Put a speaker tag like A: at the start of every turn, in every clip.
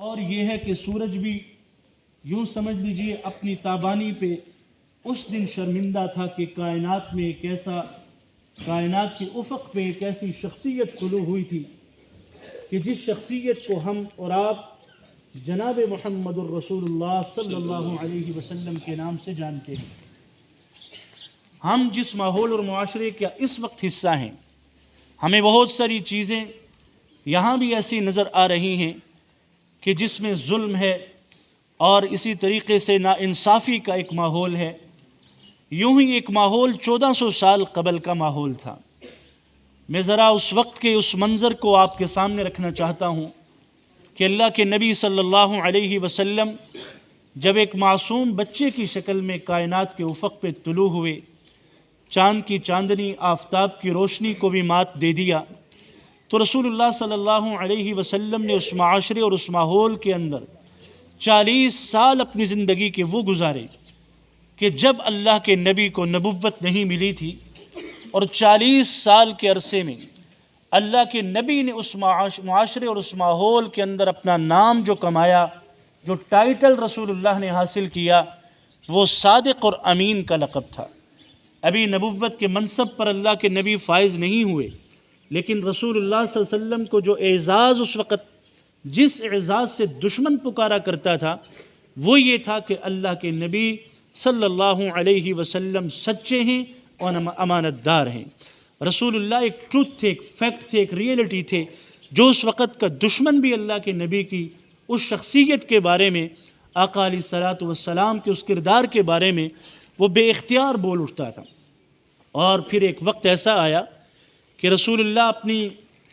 A: اور یہ ہے کہ سورج بھی یوں سمجھ لیجئے اپنی تابانی پہ اس دن شرمندہ تھا کہ کائنات میں ایک ایسا، کائنات کے افق پہ ایک ایسی شخصیت طلوع ہوئی تھی کہ جس شخصیت کو ہم اور آپ جناب محمد الرسول اللہ صلی اللہ علیہ وسلم کے نام سے جانتے ہیں۔ ہم جس ماحول اور معاشرے کا اس وقت حصہ ہیں، ہمیں بہت ساری چیزیں یہاں بھی ایسی نظر آ رہی ہیں کہ جس میں ظلم ہے اور اسی طریقے سے ناانصافی کا ایک ماحول ہے۔ یوں ہی ایک ماحول 1400 سال قبل کا ماحول تھا۔ میں ذرا اس وقت کے اس منظر کو آپ کے سامنے رکھنا چاہتا ہوں کہ اللہ کے نبی صلی اللہ علیہ وسلم جب ایک معصوم بچے کی شکل میں کائنات کے افق پہ طلوع ہوئے، چاند کی چاندنی آفتاب کی روشنی کو بھی مات دے دیا، تو رسول اللہ صلی اللہ علیہ وسلم نے اس معاشرے اور اس ماحول کے اندر 40 سال اپنی زندگی کے وہ گزارے کہ جب اللہ کے نبی کو نبوت نہیں ملی تھی، اور 40 سال کے عرصے میں اللہ کے نبی نے اس معاشرے اور اس ماحول کے اندر اپنا نام جو کمایا، جو ٹائٹل رسول اللہ نے حاصل کیا، وہ صادق اور امین کا لقب تھا۔ ابھی نبوت کے منصب پر اللہ کے نبی فائز نہیں ہوئے، لیکن رسول اللہ صلی اللہ علیہ وسلم کو جو اعزاز اس وقت، جس اعزاز سے دشمن پکارا کرتا تھا، وہ یہ تھا کہ اللہ کے نبی صلی اللہ علیہ وسلم سچے ہیں اور امانت دار ہیں۔ رسول اللہ ایک ٹروتھ تھے، ایک فیکٹ تھے، ایک ریئلٹی تھے، جو اس وقت کا دشمن بھی اللہ کے نبی کی اس شخصیت کے بارے میں، آقا علیہ الصلوۃ والسلام کے اس کردار کے بارے میں وہ بے اختیار بول اٹھتا تھا۔ اور پھر ایک وقت ایسا آیا کہ رسول اللہ اپنی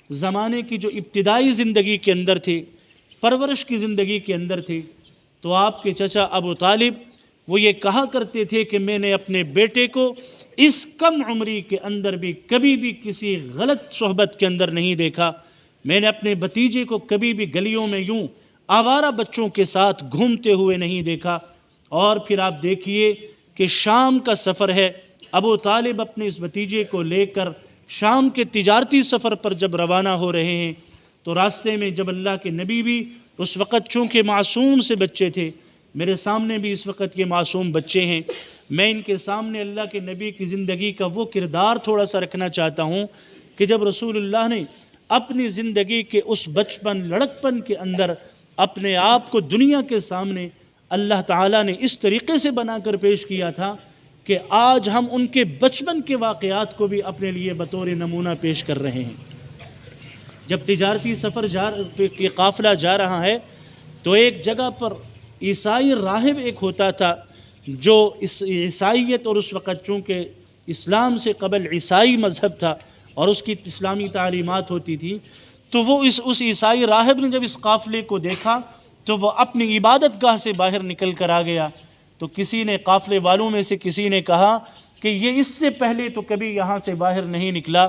A: زمانے کی جو ابتدائی زندگی کے اندر تھے، پرورش کی زندگی کے اندر تھے، تو آپ کے چچا ابو طالب وہ یہ کہا کرتے تھے کہ میں نے اپنے بیٹے کو اس کم عمری کے اندر بھی کبھی بھی کسی غلط صحبت کے اندر نہیں دیکھا، میں نے اپنے بھتیجے کو کبھی بھی گلیوں میں یوں آوارہ بچوں کے ساتھ گھومتے ہوئے نہیں دیکھا۔ اور پھر آپ دیکھیے کہ شام کا سفر ہے، ابو طالب اپنے اس بھتیجے کو لے کر شام کے تجارتی سفر پر جب روانہ ہو رہے ہیں، تو راستے میں جب اللہ کے نبی بھی اس وقت چونکہ معصوم سے بچے تھے، میرے سامنے بھی اس وقت یہ معصوم بچے ہیں، میں ان کے سامنے اللہ کے نبی کی زندگی کا وہ کردار تھوڑا سا رکھنا چاہتا ہوں کہ جب رسول اللہ نے اپنی زندگی کے اس بچپن لڑکپن کے اندر اپنے آپ کو دنیا کے سامنے اللہ تعالیٰ نے اس طریقے سے بنا کر پیش کیا تھا کہ آج ہم ان کے بچپن کے واقعات کو بھی اپنے لیے بطور نمونہ پیش کر رہے ہیں۔ جب تجارتی سفر کے قافلہ جا رہا ہے تو ایک جگہ پر عیسائی راہب ایک ہوتا تھا، جو اس عیسائیت اور اس وقت چونکہ اسلام سے قبل عیسائی مذہب تھا اور اس کی اسلامی تعلیمات ہوتی تھی، تو وہ اس عیسائی راہب نے جب اس قافلے کو دیکھا تو وہ اپنی عبادت گاہ سے باہر نکل کر آ گیا۔ تو کسی نے قافلے والوں میں سے کسی نے کہا کہ یہ اس سے پہلے تو کبھی یہاں سے باہر نہیں نکلا،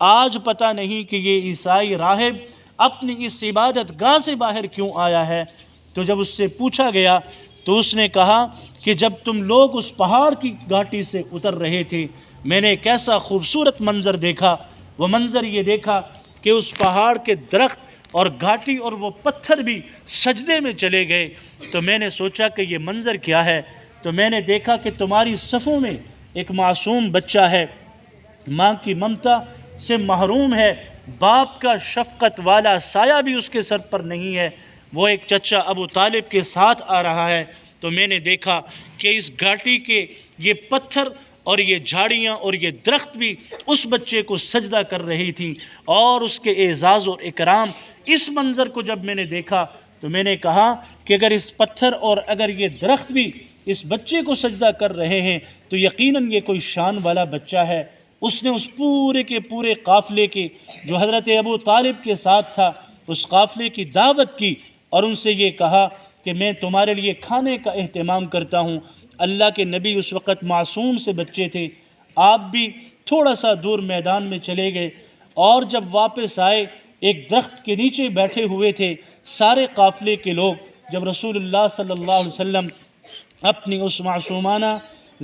A: آج پتہ نہیں کہ یہ عیسائی راہب اپنی اس عبادت گاہ سے باہر کیوں آیا ہے۔ تو جب اس سے پوچھا گیا تو اس نے کہا کہ جب تم لوگ اس پہاڑ کی گھاٹی سے اتر رہے تھے، میں نے ایک ایسا خوبصورت منظر دیکھا، وہ منظر یہ دیکھا کہ اس پہاڑ کے درخت اور گھاٹی اور وہ پتھر بھی سجدے میں چلے گئے۔ تو میں نے سوچا کہ یہ منظر کیا ہے، تو میں نے دیکھا کہ تمہاری صفوں میں ایک معصوم بچہ ہے، ماں کی ممتا سے محروم ہے، باپ کا شفقت والا سایہ بھی اس کے سر پر نہیں ہے، وہ ایک چچا ابو طالب کے ساتھ آ رہا ہے۔ تو میں نے دیکھا کہ اس گھاٹی کے یہ پتھر اور یہ جھاڑیاں اور یہ درخت بھی اس بچے کو سجدہ کر رہی تھی، اور اس کے اعزاز اور اکرام، اس منظر کو جب میں نے دیکھا تو میں نے کہا کہ اگر اس پتھر اور اگر یہ درخت بھی اس بچے کو سجدہ کر رہے ہیں تو یقیناً یہ کوئی شان والا بچہ ہے۔ اس نے اس پورے کے پورے قافلے کے جو حضرت ابو طالب کے ساتھ تھا، اس قافلے کی دعوت کی اور ان سے یہ کہا کہ میں تمہارے لیے کھانے کا اہتمام کرتا ہوں۔ اللہ کے نبی اس وقت معصوم سے بچے تھے، آپ بھی تھوڑا سا دور میدان میں چلے گئے، اور جب واپس آئے ایک درخت کے نیچے بیٹھے ہوئے تھے سارے قافلے کے لوگ۔ جب رسول اللہ صلی اللہ علیہ وسلم اپنی اس معصومانہ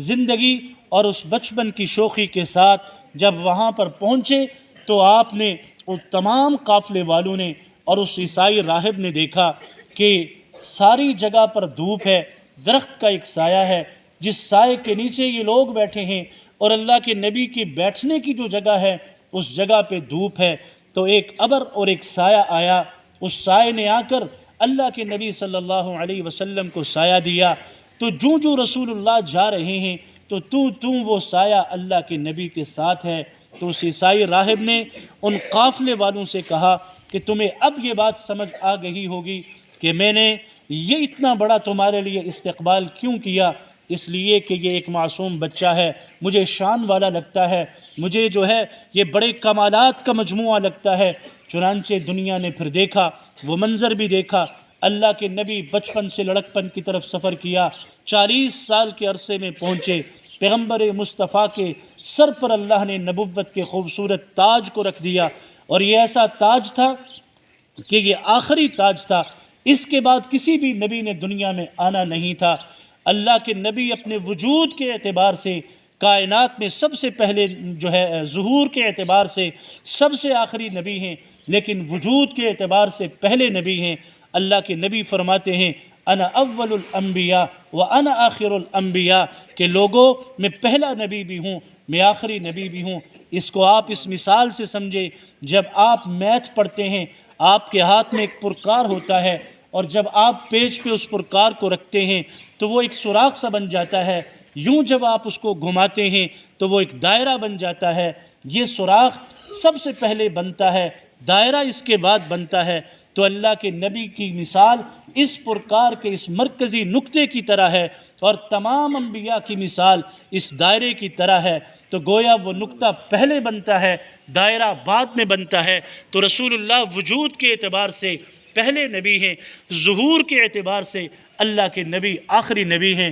A: زندگی اور اس بچپن کی شوخی کے ساتھ جب وہاں پر پہنچے تو آپ نے اس تمام قافلے والوں نے اور اس عیسائی راہب نے دیکھا کہ ساری جگہ پر دھوپ ہے، درخت کا ایک سایہ ہے، جس سائے کے نیچے یہ لوگ بیٹھے ہیں، اور اللہ کے نبی کے بیٹھنے کی جو جگہ ہے اس جگہ پہ دھوپ ہے، تو ایک ابر اور ایک سایہ آیا، اس سائے نے آ کر اللہ کے نبی صلی اللہ علیہ وسلم کو سایہ دیا، تو جو رسول اللہ جا رہے ہیں تو وہ سایہ اللہ کے نبی کے ساتھ ہے۔ تو اس عیسائی راہب نے ان قافلے والوں سے کہا کہ تمہیں اب یہ بات سمجھ آ گئی ہوگی کہ میں نے یہ اتنا بڑا تمہارے لیے استقبال کیوں کیا، اس لیے کہ یہ ایک معصوم بچہ ہے، مجھے شان والا لگتا ہے، مجھے جو ہے یہ بڑے کمالات کا مجموعہ لگتا ہے۔ چنانچہ دنیا نے پھر دیکھا، وہ منظر بھی دیکھا، اللہ کے نبی بچپن سے لڑکپن کی طرف سفر کیا، 40 سال کے عرصے میں پہنچے، پیغمبر مصطفیٰ کے سر پر اللہ نے نبوت کے خوبصورت تاج کو رکھ دیا، اور یہ ایسا تاج تھا کہ یہ آخری تاج تھا، اس کے بعد کسی بھی نبی نے دنیا میں آنا نہیں تھا۔ اللہ کے نبی اپنے وجود کے اعتبار سے کائنات میں سب سے پہلے جو ہے ظہور کے اعتبار سے سب سے آخری نبی ہیں، لیکن وجود کے اعتبار سے پہلے نبی ہیں۔ اللہ کے نبی فرماتے ہیں انا اول الانبیاء وانا آخر الانبیاء، کہ لوگوں میں پہلا نبی بھی ہوں، میں آخری نبی بھی ہوں۔ اس کو آپ اس مثال سے سمجھے، جب آپ میتھ پڑھتے ہیں، آپ کے ہاتھ میں ایک پرکار ہوتا ہے، اور جب آپ پیج پہ اس پرکار کو رکھتے ہیں تو وہ ایک سوراخ سا بن جاتا ہے، یوں جب آپ اس کو گھماتے ہیں تو وہ ایک دائرہ بن جاتا ہے۔ یہ سوراخ سب سے پہلے بنتا ہے، دائرہ اس کے بعد بنتا ہے۔ تو اللہ کے نبی کی مثال اس پرکار کے اس مرکزی نقطے کی طرح ہے، اور تمام انبیاء کی مثال اس دائرے کی طرح ہے۔ تو گویا وہ نقطہ پہلے بنتا ہے، دائرہ بعد میں بنتا ہے۔ تو رسول اللہ وجود کے اعتبار سے پہلے نبی ہیں، ظہور کے اعتبار سے اللہ کے نبی آخری نبی ہیں۔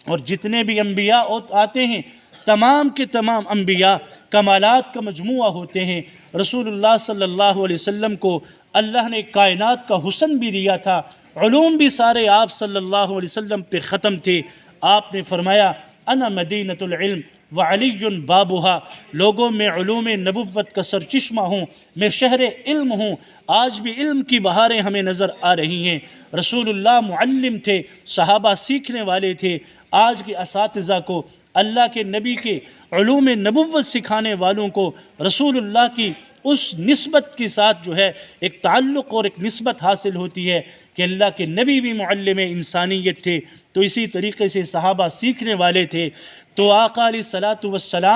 A: اور جتنے بھی انبیاء آتے ہیں، تمام کے تمام انبیاء کمالات کا مجموعہ ہوتے ہیں۔ رسول اللہ صلی اللہ علیہ وسلم کو اللہ نے کائنات کا حسن بھی دیا تھا، علوم بھی سارے آپ صلی اللہ علیہ وسلم پہ ختم تھے۔ آپ نے فرمایا انا مدینۃ العلم وعلی بابها، لوگوں میں علوم نبوت کا سرچشمہ ہوں، میں شہر علم ہوں۔ آج بھی علم کی بہاریں ہمیں نظر آ رہی ہیں۔ رسول اللہ معلم تھے، صحابہ سیکھنے والے تھے۔ آج کے اساتذہ کو اللہ کے نبی کے علوم نبوت سکھانے والوں کو رسول اللہ کی اس نسبت کے ساتھ جو ہے ایک تعلق اور ایک نسبت حاصل ہوتی ہے کہ اللہ کے نبی بھی معلم انسانیت تھے، تو اسی طریقے سے صحابہ سیکھنے والے تھے۔ تو آقا علیہ الصلوۃ والسلام